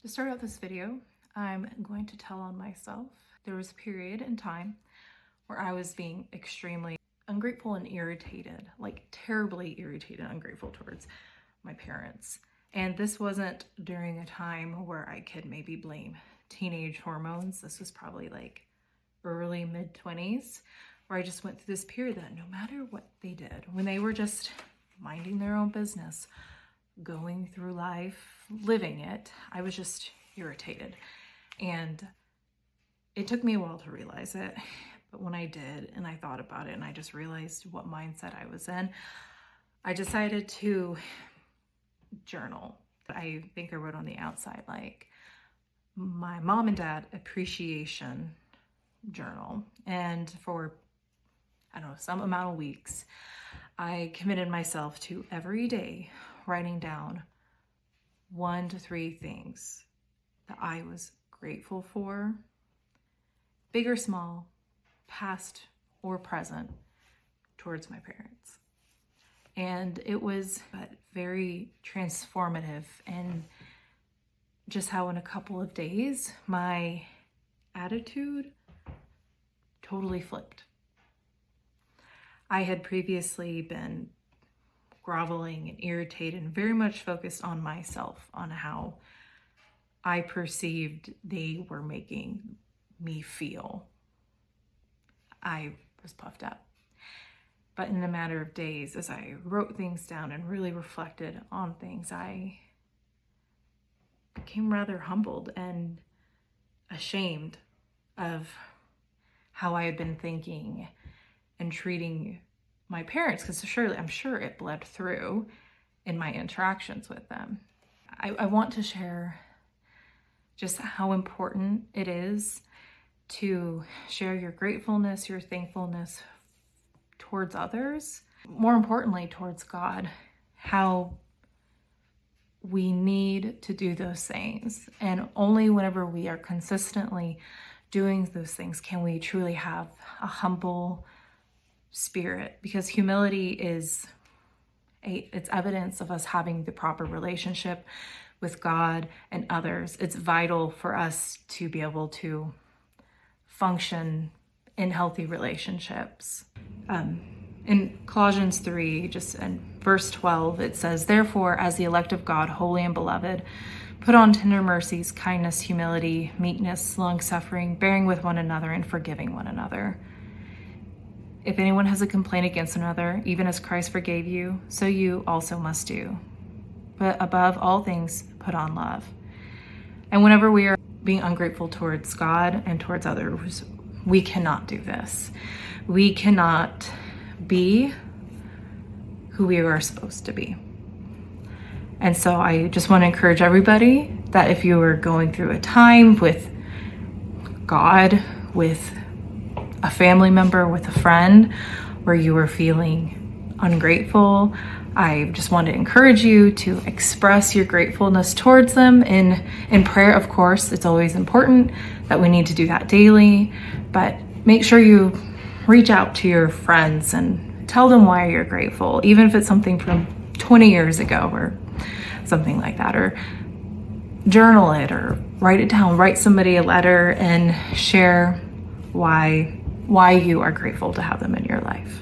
To start out this video, I'm going to tell on myself. There was a period in time where I was being extremely ungrateful and irritated, like terribly irritated and ungrateful towards my parents. And this wasn't during a time where I could maybe blame teenage hormones. This was probably like early mid-20s, where I just went through this period that no matter what they did, when they were just minding their own business, going through life, living it, I was just irritated. And it took me a while to realize it, but when I did and I thought about it and I just realized what mindset I was in, I decided to journal. I think I wrote on the outside like my mom and dad appreciation journal. And for, I don't know, some amount of weeks, I committed myself to every day writing down 1 to 3 things that I was grateful for, big or small, past or present, towards my parents. And it was very transformative, and just how in a couple of days, my attitude totally flipped. I had previously been groveling and irritated and very much focused on myself, on how I perceived they were making me feel. I was puffed up. But in a matter of days, as I wrote things down and really reflected on things, I became rather humbled and ashamed of how I had been thinking and treating my parents, because I'm sure it bled through in my interactions with them. I want to share just how important it is to share your gratefulness, your thankfulness towards others, more importantly towards God, how we need to do those things. And only whenever we are consistently doing those things can we truly have a humble spirit, because humility is it's evidence of us having the proper relationship with God and others. It's vital for us to be able to function in healthy relationships. In Colossians 3, just in verse 12, it says, "Therefore, as the elect of God, holy and beloved, put on tender mercies, kindness, humility, meekness, long-suffering, bearing with one another and forgiving one another. If anyone has a complaint against another, even as Christ forgave you, so you also must do. But above all things, put on love." And whenever we are being ungrateful towards God and towards others, we cannot do this. We cannot be who we are supposed to be. And so I just want to encourage everybody that if you are going through a time with God, with a family member, with a friend, where you are feeling ungrateful, I just want to encourage you to express your gratefulness towards them in prayer. Of course, it's always important that we need to do that daily, but make sure you reach out to your friends and tell them why you're grateful, even if it's something from 20 years ago or something like that, or journal it or write it down, write somebody a letter and share why you are grateful to have them in your life.